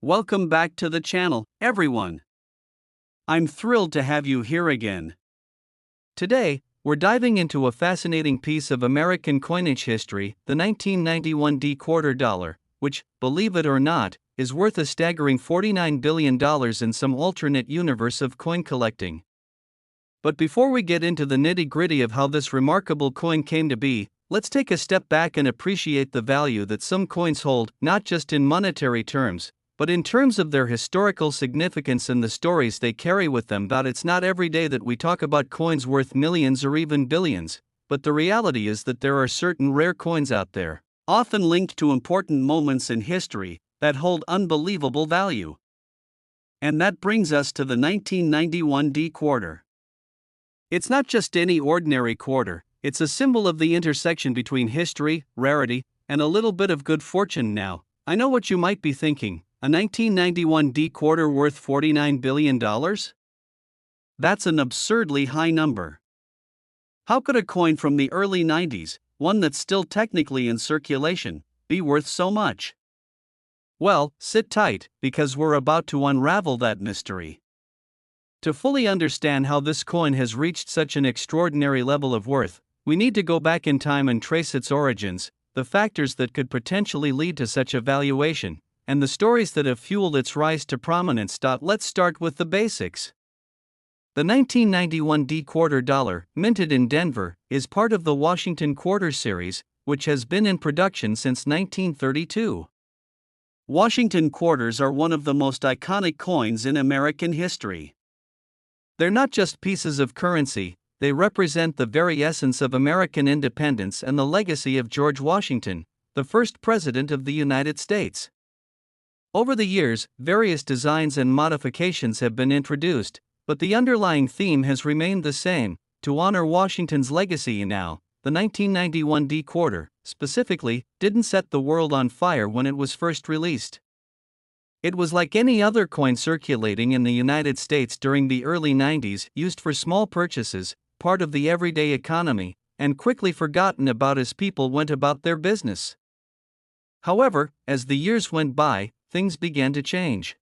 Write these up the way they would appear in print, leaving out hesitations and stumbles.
Welcome back to the channel, everyone. I'm thrilled to have you here again. Today, we're diving into a fascinating piece of American coinage history, the 1991 quarter dollar, which, believe it or not, is worth a staggering $49 billion in some alternate universe of coin collecting. But before we get into the nitty-gritty of how this remarkable coin came to be, let's take a step back and appreciate the value that some coins hold, not just in monetary terms, but in terms of their historical significance and the stories they carry with them. It's not every day that we talk about coins worth millions or even billions, but the reality is that there are certain rare coins out there, often linked to important moments in history, that hold unbelievable value. And that brings us to the 1991 quarter. It's not just any ordinary quarter, it's a symbol of the intersection between history, rarity, and a little bit of good fortune. Now, I know what you might be thinking. A 1991 quarter worth $49 billion? That's an absurdly high number. How could a coin from the early 90s, one that's still technically in circulation, be worth so much? Well, sit tight, because we're about to unravel that mystery. To fully understand how this coin has reached such an extraordinary level of worth, we need to go back in time and trace its origins, the factors that could potentially lead to such a valuation, and the stories that have fueled its rise to prominence. Let's start with the basics. The 1991 quarter dollar, minted in Denver, is part of the Washington Quarter series, which has been in production since 1932. Washington quarters are one of the most iconic coins in American history. They're not just pieces of currency, they represent the very essence of American independence and the legacy of George Washington, the first president of the United States. Over the years, various designs and modifications have been introduced, but the underlying theme has remained the same: to honor Washington's legacy. Now, the 1991 quarter, specifically, didn't set the world on fire when it was first released. It was like any other coin circulating in the United States during the early 90s, used for small purchases, part of the everyday economy, and quickly forgotten about as people went about their business. However, as the years went by, things began to change.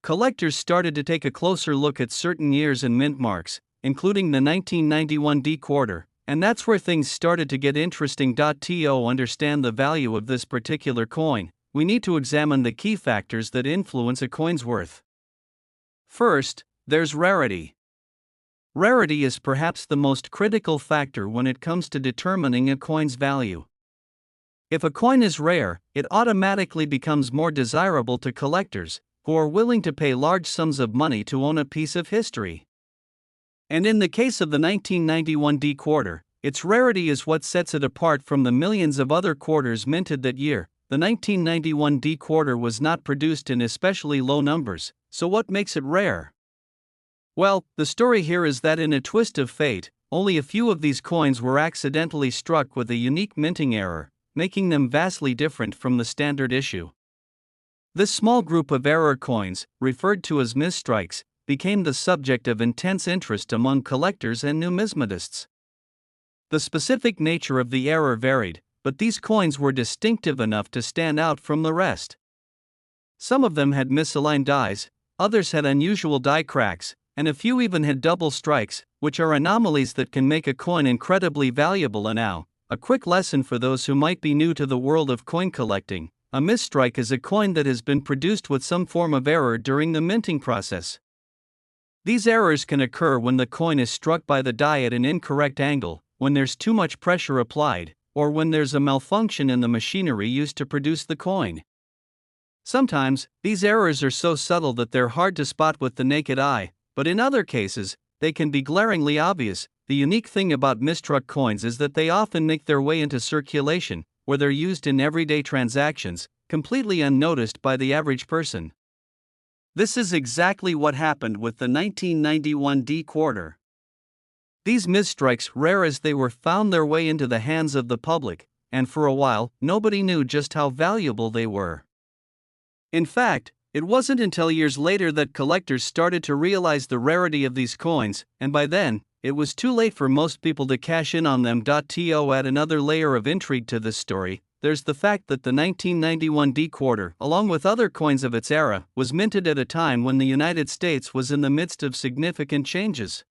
Collectors started to take a closer look at certain years and mint marks, including the 1991 quarter, and that's where things started to get interesting. To understand the value of this particular coin, we need to examine the key factors that influence a coin's worth. First, there's rarity. Rarity is perhaps the most critical factor when it comes to determining a coin's value. If a coin is rare, it automatically becomes more desirable to collectors, who are willing to pay large sums of money to own a piece of history. And in the case of the 1991 quarter, its rarity is what sets it apart from the millions of other quarters minted that year. The 1991 quarter was not produced in especially low numbers, so what makes it rare? Well, the story here is that in a twist of fate, only a few of these coins were accidentally struck with a unique minting error, making them vastly different from the standard issue. This small group of error coins, referred to as misstrikes, became the subject of intense interest among collectors and numismatists. The specific nature of the error varied, but these coins were distinctive enough to stand out from the rest. Some of them had misaligned dies, others had unusual die cracks, and a few even had double strikes, which are anomalies that can make a coin incredibly valuable. And now, a quick lesson for those who might be new to the world of coin collecting: a misstrike is a coin that has been produced with some form of error during the minting process. These errors can occur when the coin is struck by the die at an incorrect angle, when there's too much pressure applied, or when there's a malfunction in the machinery used to produce the coin. Sometimes, these errors are so subtle that they're hard to spot with the naked eye, but in other cases, they can be glaringly obvious. The unique thing about misstruck coins is that they often make their way into circulation, where they're used in everyday transactions, completely unnoticed by the average person. This is exactly what happened with the 1991 quarter. These misstrikes, rare as they were, found their way into the hands of the public, and for a while, nobody knew just how valuable they were. In fact, it wasn't until years later that collectors started to realize the rarity of these coins, and by then, it was too late for most people to cash in on them. To add another layer of intrigue to this story, there's the fact that the 1991 D quarter, along with other coins of its era, was minted at a time when the United States was in the midst of significant changes.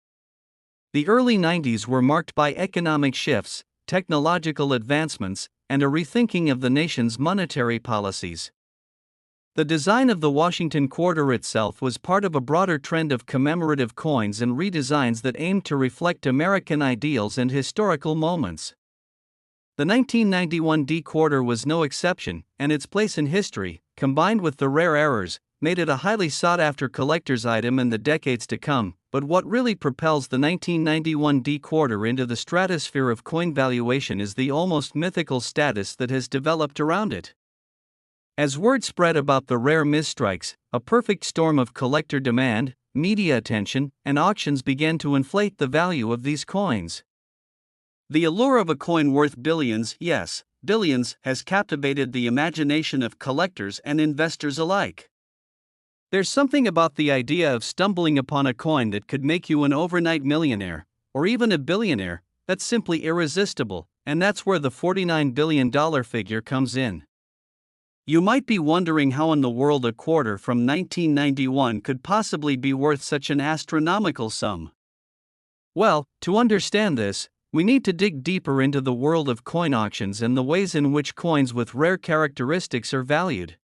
The early 90s were marked by economic shifts, technological advancements, and a rethinking of the nation's monetary policies. The design of the Washington quarter itself was part of a broader trend of commemorative coins and redesigns that aimed to reflect American ideals and historical moments. The 1991 D quarter was no exception, and its place in history, combined with the rare errors, made it a highly sought-after collector's item in the decades to come. But what really propels the 1991 D quarter into the stratosphere of coin valuation is the almost mythical status that has developed around it. As word spread about the rare misstrikes, a perfect storm of collector demand, media attention, and auctions began to inflate the value of these coins. The allure of a coin worth billions, yes, billions, has captivated the imagination of collectors and investors alike. There's something about the idea of stumbling upon a coin that could make you an overnight millionaire, or even a billionaire, that's simply irresistible, and that's where the $49 billion figure comes in. You might be wondering how in the world a quarter from 1991 could possibly be worth such an astronomical sum. Well, to understand this, we need to dig deeper into the world of coin auctions and the ways in which coins with rare characteristics are valued.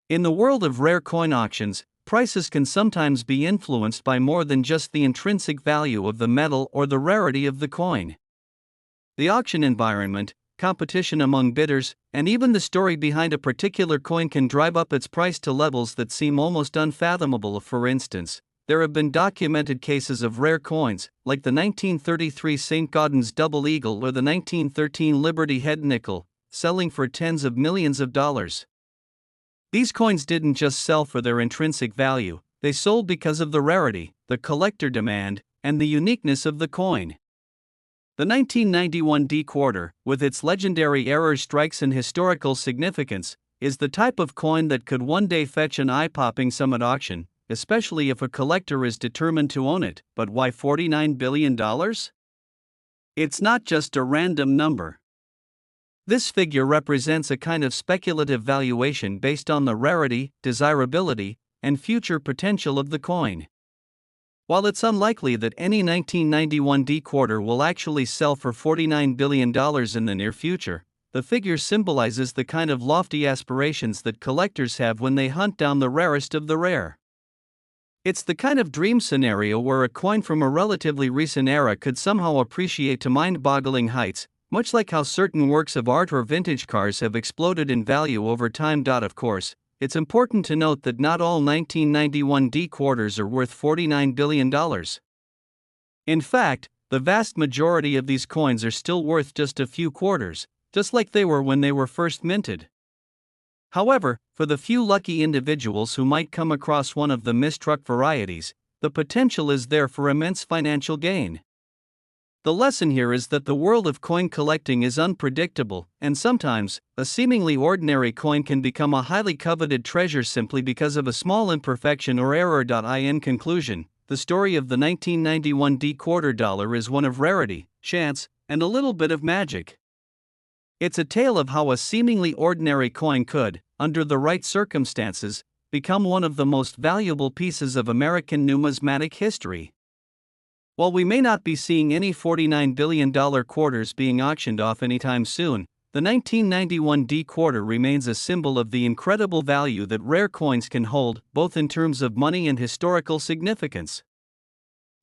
In the world of rare coin auctions, prices can sometimes be influenced by more than just the intrinsic value of the metal or the rarity of the coin. The auction environment, competition among bidders, and even the story behind a particular coin can drive up its price to levels that seem almost unfathomable. For instance, there have been documented cases of rare coins, like the 1933 St. Gaudens Double Eagle or the 1913 Liberty Head Nickel, selling for tens of millions of dollars. These coins didn't just sell for their intrinsic value, they sold because of the rarity, the collector demand, and the uniqueness of the coin. The 1991 D quarter, with its legendary error strikes and historical significance, is the type of coin that could one day fetch an eye-popping sum at auction, especially if a collector is determined to own it. But why $49 billion? It's not just a random number. This figure represents a kind of speculative valuation based on the rarity, desirability, and future potential of the coin. While it's unlikely that any 1991 D quarter will actually sell for $49 billion in the near future, the figure symbolizes the kind of lofty aspirations that collectors have when they hunt down the rarest of the rare. It's the kind of dream scenario where a coin from a relatively recent era could somehow appreciate to mind-boggling heights, much like how certain works of art or vintage cars have exploded in value over time. Of course, it's important to note that not all 1991 D quarters are worth $49 billion. In fact, the vast majority of these coins are still worth just a few quarters, just like they were when they were first minted. However, for the few lucky individuals who might come across one of the mistruck varieties, the potential is there for immense financial gain. The lesson here is that the world of coin collecting is unpredictable, and sometimes, a seemingly ordinary coin can become a highly coveted treasure simply because of a small imperfection or error. In conclusion, the story of the 1991 D quarter dollar is one of rarity, chance, and a little bit of magic. It's a tale of how a seemingly ordinary coin could, under the right circumstances, become one of the most valuable pieces of American numismatic history. While we may not be seeing any $49 billion quarters being auctioned off anytime soon, the 1991 D quarter remains a symbol of the incredible value that rare coins can hold, both in terms of money and historical significance.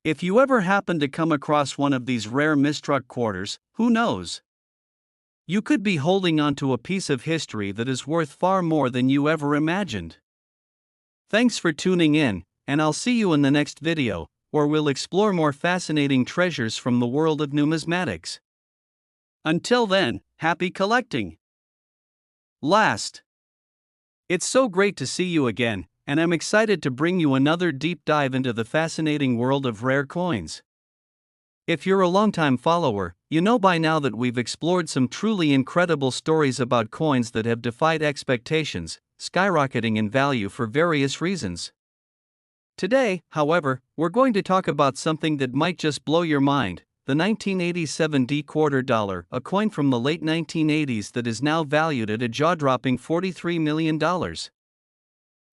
If you ever happen to come across one of these rare mistruck quarters, who knows? You could be holding onto a piece of history that is worth far more than you ever imagined. Thanks for tuning in, and I'll see you in the next video, where we'll explore more fascinating treasures from the world of numismatics. Until then, happy collecting! Last. It's so great to see you again, and I'm excited to bring you another deep dive into the fascinating world of rare coins. If you're a longtime follower, you know by now that we've explored some truly incredible stories about coins that have defied expectations, skyrocketing in value for various reasons. Today, however, we're going to talk about something that might just blow your mind: the 1987 D-quarter dollar, a coin from the late 1980s that is now valued at a jaw-dropping $43 million.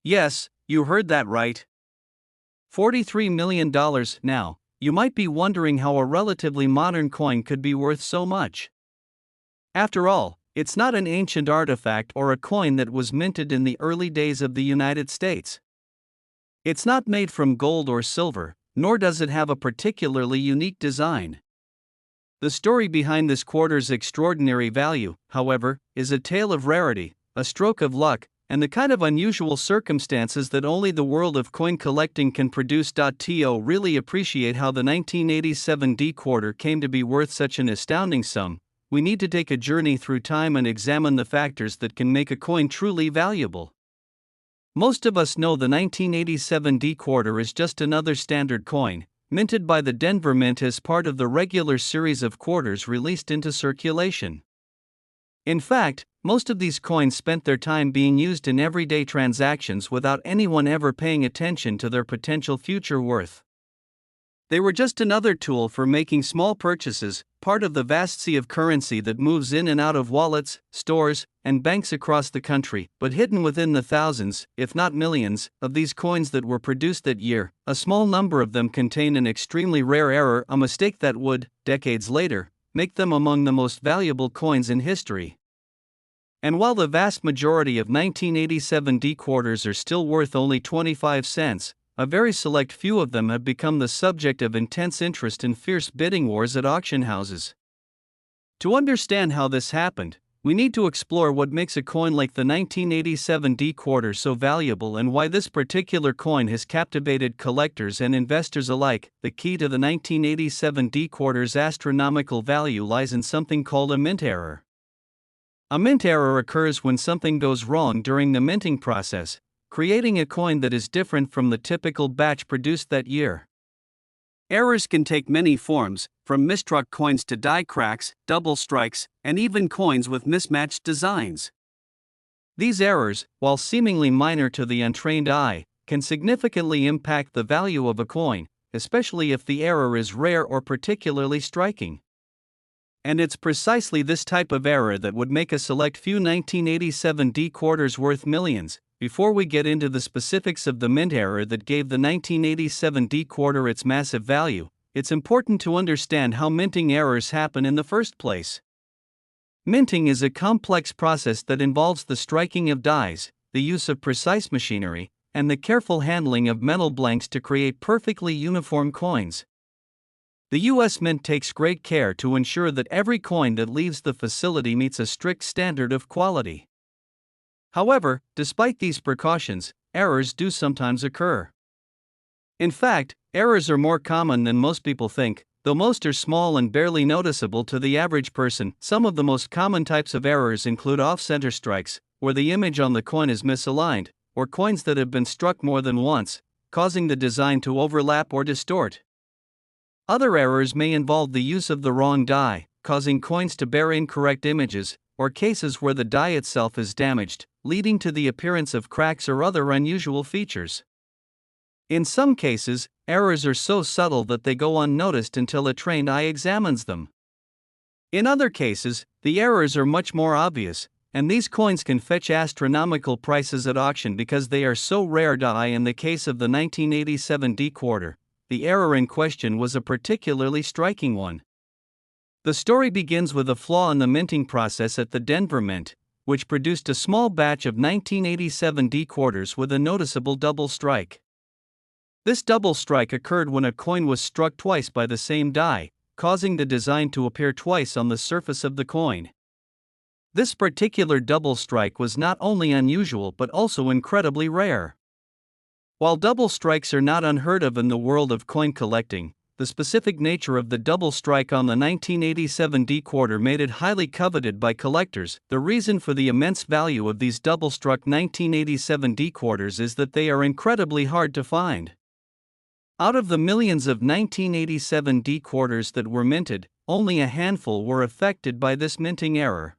Yes, you heard that right. $43 million. Now, you might be wondering how a relatively modern coin could be worth so much. After all, it's not an ancient artifact or a coin that was minted in the early days of the United States. It's not made from gold or silver, nor does it have a particularly unique design. The story behind this quarter's extraordinary value, however, is a tale of rarity, a stroke of luck, and the kind of unusual circumstances that only the world of coin collecting can produce. To really appreciate how the 1987 D-quarter came to be worth such an astounding sum, we need to take a journey through time and examine the factors that can make a coin truly valuable. Most of us know the 1987 D-quarter is just another standard coin, minted by the Denver Mint as part of the regular series of quarters released into circulation. In fact, most of these coins spent their time being used in everyday transactions without anyone ever paying attention to their potential future worth. They were just another tool for making small purchases, part of the vast sea of currency that moves in and out of wallets, stores, and banks across the country. But hidden within the thousands, if not millions, of these coins that were produced that year, a small number of them contain an extremely rare error, a mistake that would, decades later, make them among the most valuable coins in history. And while the vast majority of 1987 D-quarters are still worth only 25 cents, a very select few of them have become the subject of intense interest and fierce bidding wars at auction houses. To understand how this happened, we need to explore what makes a coin like the 1987 D-quarter so valuable and why this particular coin has captivated collectors and investors alike. The key to the 1987 D-quarter's astronomical value lies in something called a mint error. A mint error occurs when something goes wrong during the minting process, creating a coin that is different from the typical batch produced that year. Errors can take many forms, from mistruck coins to die cracks, double strikes, and even coins with mismatched designs. These errors, while seemingly minor to the untrained eye, can significantly impact the value of a coin, especially if the error is rare or particularly striking. And it's precisely this type of error that would make a select few 1987 D-quarters worth millions. Before we get into the specifics of the mint error that gave the 1987 D-quarter its massive value, it's important to understand how minting errors happen in the first place. Minting is a complex process that involves the striking of dies, the use of precise machinery, and the careful handling of metal blanks to create perfectly uniform coins. The U.S. Mint takes great care to ensure that every coin that leaves the facility meets a strict standard of quality. However, despite these precautions, errors do sometimes occur. In fact, errors are more common than most people think, though most are small and barely noticeable to the average person. Some of the most common types of errors include off-center strikes, where the image on the coin is misaligned, or coins that have been struck more than once, causing the design to overlap or distort. Other errors may involve the use of the wrong die, causing coins to bear incorrect images, or cases where the die itself is damaged, leading to the appearance of cracks or other unusual features. In some cases, errors are so subtle that they go unnoticed until a trained eye examines them. In other cases, the errors are much more obvious, and these coins can fetch astronomical prices at auction because they are so rare. In the case of the 1987 D-quarter, the error in question was a particularly striking one. The story begins with a flaw in the minting process at the Denver Mint, which produced a small batch of 1987 D-quarters with a noticeable double strike. This double strike occurred when a coin was struck twice by the same die, causing the design to appear twice on the surface of the coin. This particular double strike was not only unusual but also incredibly rare. While double strikes are not unheard of in the world of coin collecting, the specific nature of the double strike on the 1987 D-quarter made it highly coveted by collectors. The reason for the immense value of these double-struck 1987 D-quarters is that they are incredibly hard to find. Out of the millions of 1987 D-quarters that were minted, only a handful were affected by this minting error.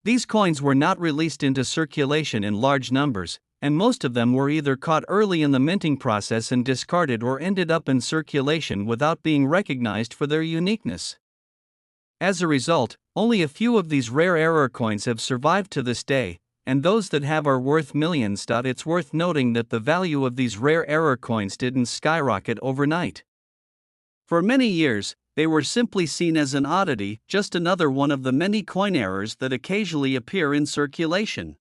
These coins were not released into circulation in large numbers, and most of them were either caught early in the minting process and discarded or ended up in circulation without being recognized for their uniqueness. As a result, only a few of these rare error coins have survived to this day, and those that have are worth millions. It's worth noting that the value of these rare error coins didn't skyrocket overnight. For many years, they were simply seen as an oddity, just another one of the many coin errors that occasionally appear in circulation.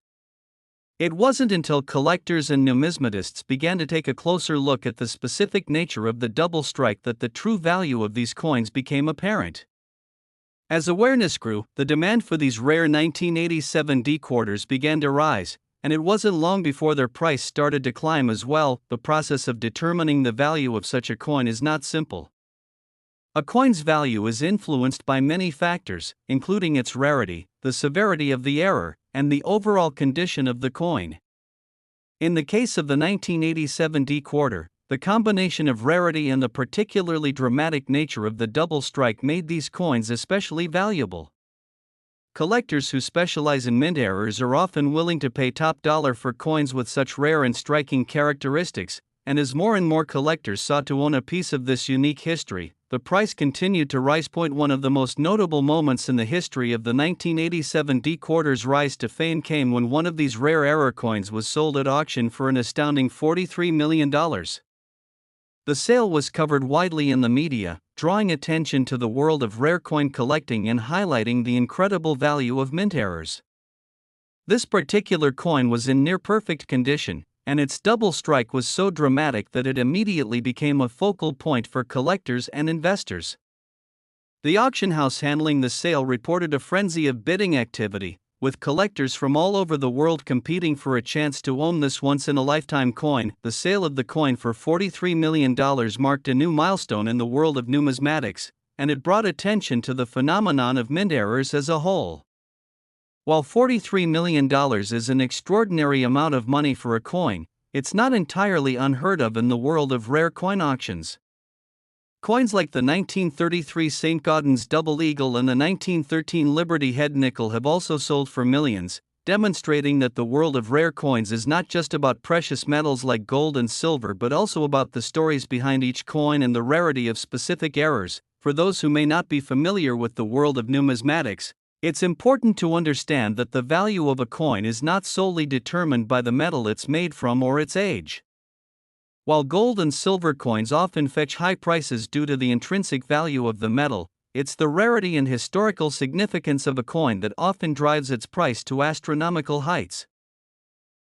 It wasn't until collectors and numismatists began to take a closer look at the specific nature of the double strike that the true value of these coins became apparent. As awareness grew, the demand for these rare 1987 D quarters began to rise, and it wasn't long before their price started to climb as well. The process of determining the value of such a coin is not simple. A coin's value is influenced by many factors, including its rarity, the severity of the error, and the overall condition of the coin. In the case of the 1987 D quarter, the combination of rarity and the particularly dramatic nature of the double strike made these coins especially valuable. Collectors who specialize in mint errors are often willing to pay top dollar for coins with such rare and striking characteristics, and as more and more collectors sought to own a piece of this unique history, the price continued to rise. One of the most notable moments in the history of the 1987 D quarter's rise to fame came when one of these rare error coins was sold at auction for an astounding $43 million. The sale was covered widely in the media, drawing attention to the world of rare coin collecting and highlighting the incredible value of mint errors. This particular coin was in near-perfect condition, and its double strike was so dramatic that it immediately became a focal point for collectors and investors. The auction house handling the sale reported a frenzy of bidding activity, with collectors from all over the world competing for a chance to own this once-in-a-lifetime coin. The sale of the coin for $43 million marked a new milestone in the world of numismatics, and it brought attention to the phenomenon of mint errors as a whole. While $43 million is an extraordinary amount of money for a coin, it's not entirely unheard of in the world of rare coin auctions. Coins like the 1933 St. Gaudens Double Eagle and the 1913 Liberty Head Nickel have also sold for millions, demonstrating that the world of rare coins is not just about precious metals like gold and silver but also about the stories behind each coin and the rarity of specific errors. For those who may not be familiar with the world of numismatics, it's important to understand that the value of a coin is not solely determined by the metal it's made from or its age. While gold and silver coins often fetch high prices due to the intrinsic value of the metal, it's the rarity and historical significance of a coin that often drives its price to astronomical heights.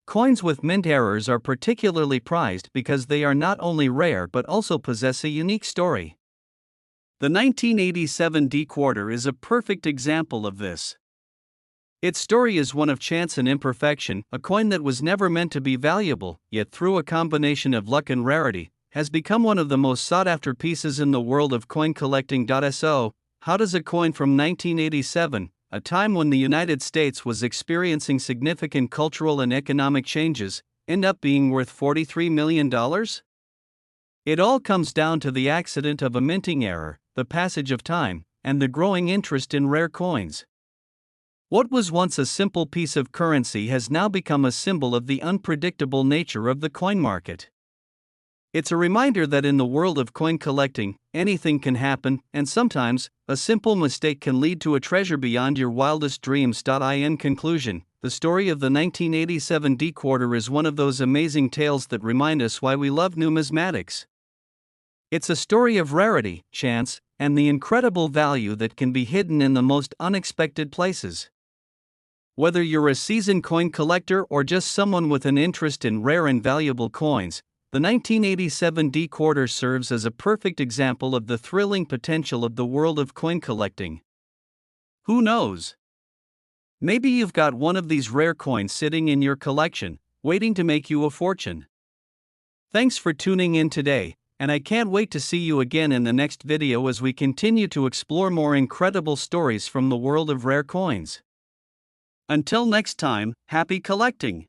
Coins with mint errors are particularly prized because they are not only rare but also possess a unique story. The 1987 D quarter is a perfect example of this. Its story is one of chance and imperfection. A coin that was never meant to be valuable, yet through a combination of luck and rarity, has become one of the most sought-after pieces in the world of coin collecting. So, how does a coin from 1987, a time when the United States was experiencing significant cultural and economic changes, end up being worth $43 million? It all comes down to the accident of a minting error, the passage of time, and the growing interest in rare coins. What was once a simple piece of currency has now become a symbol of the unpredictable nature of the coin market. It's a reminder that in the world of coin collecting, anything can happen, and sometimes, a simple mistake can lead to a treasure beyond your wildest dreams. In conclusion, the story of the 1987 D quarter is one of those amazing tales that remind us why we love numismatics. It's a story of rarity, chance, and the incredible value that can be hidden in the most unexpected places. Whether you're a seasoned coin collector or just someone with an interest in rare and valuable coins, the 1987 D quarter serves as a perfect example of the thrilling potential of the world of coin collecting. Who knows? Maybe you've got one of these rare coins sitting in your collection, waiting to make you a fortune. Thanks for tuning in today, and I can't wait to see you again in the next video as we continue to explore more incredible stories from the world of rare coins. Until next time, happy collecting!